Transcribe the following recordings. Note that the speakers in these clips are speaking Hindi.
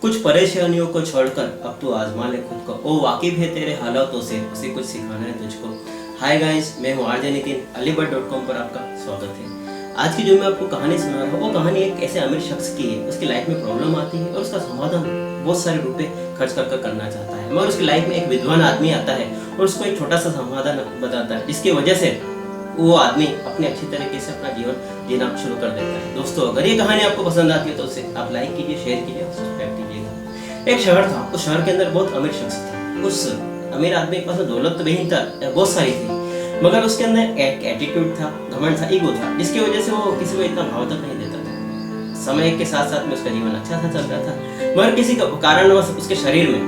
कुछ परेशानियों को छोड़कर अब तू आजमा ले खुद को, ओ वाकिफ है तेरे हालातों से, उसे कुछ सिखाना है तुझको। हाय गाइस, मैं हूँ आरजे नितिन, alibud.com पर आपका स्वागत है। आज की जो मैं आपको कहानी सुना रहा हूँ वो कहानी एक ऐसे अमीर शख्स की है। उसकी लाइफ में प्रॉब्लम आती है और उसका समाधान बहुत सारे रुपए खर्च कर करना चाहता है, मगर उसकी लाइफ में एक विद्वान आदमी आता है और उसको एक छोटा सा समाधान बताता है, जिसकी वजह से वो आदमी अपने अच्छी तरीके से अपना जीवन जीना शुरू कर देता है। दोस्तों, अगर ये कहानी आपको पसंद आती है तो उसे आप लाइक कीजिए, शेयर कीजिए और सब्सक्राइब कीजिएगा। एक शहर था, उस शहर के अंदर बहुत अमीर शख्स था। उस अमीर आदमी के पास दौलत तो नहीं था, बहुत सारी थी, मगर उसके अंदर एक एटीट्यूड था, घमंड था, ईगो था, जिसकी वजह से वो किसी को इतना भाव तक नहीं देता था। समय के साथ साथ में उसका जीवन अच्छा सा चल रहा था, मगर किसी कारणवश उसके शरीर में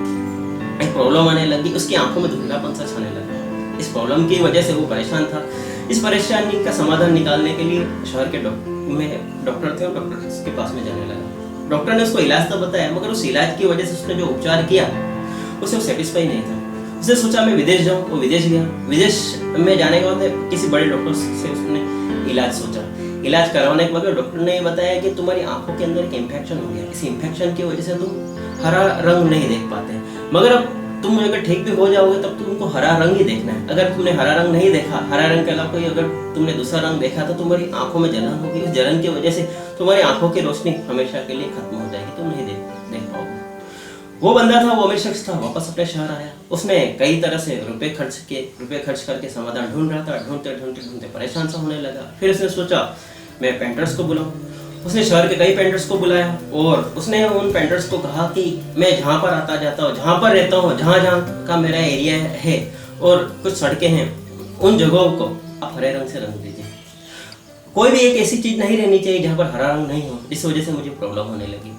एक प्रॉब्लम आने लगी। उसकी आंखों में धुंधलापन सा छाने लगा। इस प्रॉब्लम की वजह से वो परेशान था। इस परेशानी का समाधान निकालने के लिए शहर के डॉक्टर थे और डॉक्टर के पास में जाने लगा। डॉक्टर ने उसको इलाज तो बताया, मगर उस इलाज की वजह से उसने जो उपचार किया उसे वो सेटिस्फाई नहीं था। उसने सोचा मैं विदेश जाऊं, वो विदेश गया। विदेश में जाने के बाद किसी बड़े डॉक्टर से उसने इलाज सोचा। इलाज करवाने के बाद डॉक्टर ने बताया कि तुम्हारी आंखों के अंदर एक इन्फेक्शन हो गया। इस इन्फेक्शन की वजह से तुम हरा रंग नहीं देख पाते, मगर अब तुम अगर ठीक भी हो जाओगे तब तुमको हरा रंग ही देखना है। अगर तुमने हरा रंग नहीं देखा, हरा रंग के अलावा कोई अगर तुमने दूसरा रंग देखा तो तुम्हारी आंखों में जलन होगी। उस जलन की वजह से तुम्हारी आंखों की रोशनी हमेशा के लिए खत्म हो जाएगी, तुम नहीं देख पाओगे। वो बंदा था, वो अमीर शख्स था, वापस अपने शहर आया। उसने कई तरह से रुपए खर्च करके समाधान ढूंढ रहा था। ढूंढते परेशान सा होने लगा। फिर उसने सोचा मैं पेंटर्स को बुलाऊं। उसने शहर के कई पेंटर्स को बुलाया और उसने उन पेंटर्स को कहा कि मैं जहाँ पर आता जाता हूँ, जहाँ पर रहता हूँ, जहाँ का मेरा एरिया है और कुछ सड़कें हैं, उन जगहों को आप हरे रंग से रंग दीजिए। कोई भी एक ऐसी चीज नहीं रहनी चाहिए जहाँ पर हरा रंग नहीं हो, जिस वजह से मुझे प्रॉब्लम होने लगी।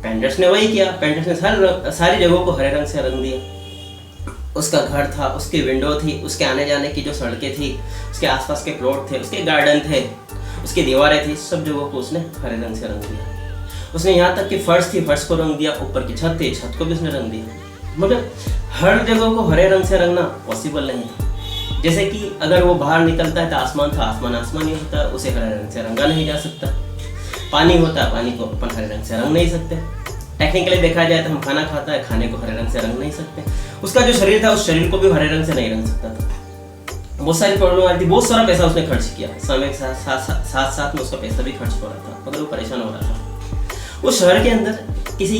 पेंटर्स ने वही किया। पेंटर्स ने सारी जगहों को हरे रंग से रंग दिया। उसका घर था, उसकी विंडो थी, उसके आने जाने की जो सड़कें थी, उसके आसपास के प्लॉट थे, उसके गार्डन थे, उसकी दीवारें थी, सब जगहों को उसने हरे रंग से रंग दिया। उसने यहाँ तक कि फर्श थी, फर्श को रंग दिया। ऊपर की छत थी, छत को भी उसने रंग दिया। मगर हर जगह को हरे रंग से रंगना पॉसिबल नहीं था। जैसे कि अगर वो बाहर निकलता है तो आसमान था, आसमान ही होता है, उसे हरे रंग से रंगा नहीं जा सकता। पानी होता है, पानी को अपन हरे रंग से रंग नहीं सकते। टेक्निकली देखा जाए तो हम खाना खाता है, खाने को हरे रंग से रंग नहीं सकते। उसका जो शरीर था, उस शरीर को भी हरे रंग से नहीं रंग सकता था। बहुत सारी प्रॉब्लम आ रही थी, बहुत सारा पैसा उसने खर्च किया। समय के साथ में उसका पैसा भी खर्च हो रहा था, मगर वो परेशान हो रहा था। उस शहर के अंदर किसी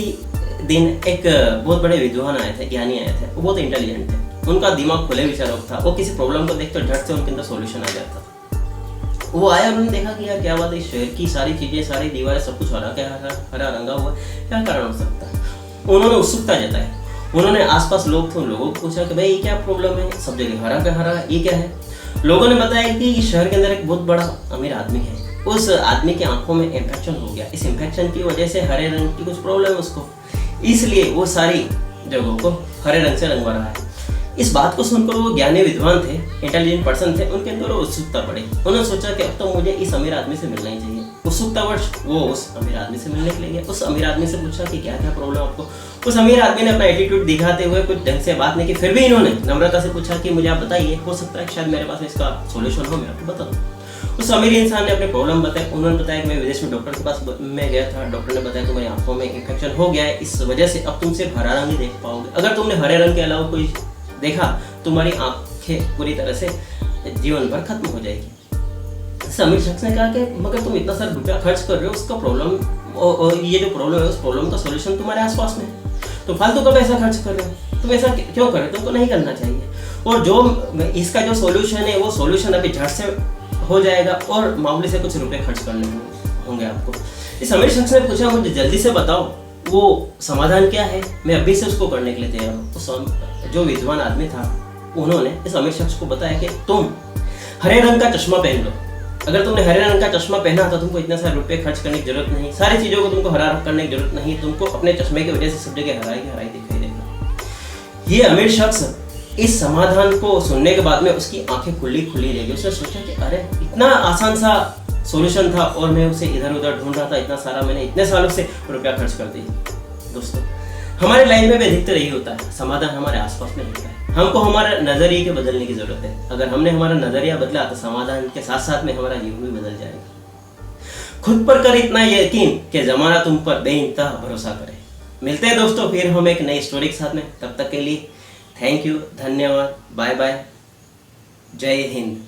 दिन एक बहुत बड़े विद्वान आए थे, ज्ञानी आए थे। वो बहुत इंटेलिजेंट थे, उनका दिमाग खुले विचारों था। वो किसी प्रॉब्लम को देखकर झट से उनके अंदर सॉल्यूशन आ जाता। वो आया, उन्होंने देखा कि यार क्या बात है, इस शहर की सारी चीजें, सारी दीवारें, सब कुछ हरा रंगा हुआ, क्या कारण हो सकता है। उन्होंने उत्सुकता जताई। उन्होंने आसपास लोग थे, उन लोगों को पूछा कि भाई ये क्या प्रॉब्लम है, सब जगह हरा का हरा, ये क्या है। लोगों ने बताया कि इस शहर के अंदर एक बहुत बड़ा अमीर आदमी है। उस आदमी की आंखों में इन्फेक्शन हो गया। इस इन्फेक्शन की वजह से हरे रंग की कुछ प्रॉब्लम है उसको, इसलिए वो सारी जगहों को हरे रंग से रंगवा रहा है। इस बात को सुनकर वो ज्ञानी विद्वान थे, इंटेलिजेंट पर्सन थे, उनके अंदर उत्सुकता बढ़ी। उन्होंने सोचा कि अब तो मुझे इस अमीर आदमी से मिलना ही चाहिए। उत्सुकतावश वो उस अमीर आदमी से मिलने के लिए गया। उस अमीर आदमी से पूछा कि क्या क्या प्रॉब्लम आपको। उस अमीर आदमी ने अपना एटीट्यूड दिखाते हुए कुछ ढंग से बात नहीं की, फिर भी इन्होंने नम्रता से पूछा कि मुझे आप बताइए, हो सकता है शायद मेरे पास इसका सोल्यूशन हो, मैं आपको बता दूं। उस अमीर इंसान ने अपने प्रॉब्लम बताया। उन्होंने बताया कि मैं विदेश में डॉक्टर के पास मैं गया था। डॉक्टर ने बताया तुम्हारी आंखों में इन्फेक्शन हो गया है, इस वजह से अब तुम सिर्फ हरा रंग ही देख पाओगे। अगर तुमने हरे रंग के अलावा कोई देखा, तुम्हारी आंखें पूरी तरह से जीवन भर खत्म हो जाएगी। अमीर शख्स ने कहा कि मगर तुम इतना सारा रुपया खर्च कर रहे हो, उसका प्रॉब्लम, ये जो प्रॉब्लम है उस प्रॉब्लम का सॉल्यूशन तुम्हारे आसपास में है। तुम फालतू का पैसा खर्च कर रहे हो, तुम ऐसा क्यों कर रहे हो, तुमको नहीं करना चाहिए। और जो इसका जो सॉल्यूशन है वो सॉल्यूशन अभी झट से हो जाएगा और मामूली से कुछ रुपए खर्च करने होंगे आपको। इस अमीर शख्स ने पूछा मुझे जल्दी से बताओ वो समाधान क्या है, मैं अभी से उसको करने के लिए तैयार हूँ। तो जो विद्वान आदमी था उन्होंने इस अमीर शख्स को बताया कि तुम हरे रंग का चश्मा पहन लो। अगर तुमने हरे रंग का चश्मा पहना तो तुमको इतने सारे रुपए खर्च करने की जरूरत नहीं, सारी चीजों को तुमको हरा करने की जरूरत नहीं, तुमको अपने चश्मे की वजह से सब जगह हराई दिखाई देगा। ये अमीर शख्स इस समाधान को सुनने के बाद में उसकी आंखें खुली रह गई। उसने सोचा कि अरे इतना आसान सा सॉल्यूशन था और मैं उसे इधर उधर ढूंढ रहा था, इतना सारा मैंने इतने सालों से रुपया खर्च कर दिया। दोस्तों, हमारे लाइफ में भी अधिकतर यही होता है, समाधान हमारे आसपास में होता है। हमको हमारे नजरिए के बदलने की जरूरत है। अगर हमने हमारा नजरिया बदला तो समाधान के साथ साथ में हमारा जीवन भी बदल जाएगा। खुद पर कर इतना यकीन कि जमाना तुम पर बेइंतहा भरोसा करे। मिलते हैं दोस्तों फिर हम एक नई स्टोरी के साथ में। तब तक के लिए थैंक यू, धन्यवाद, बाय बाय, जय हिंद।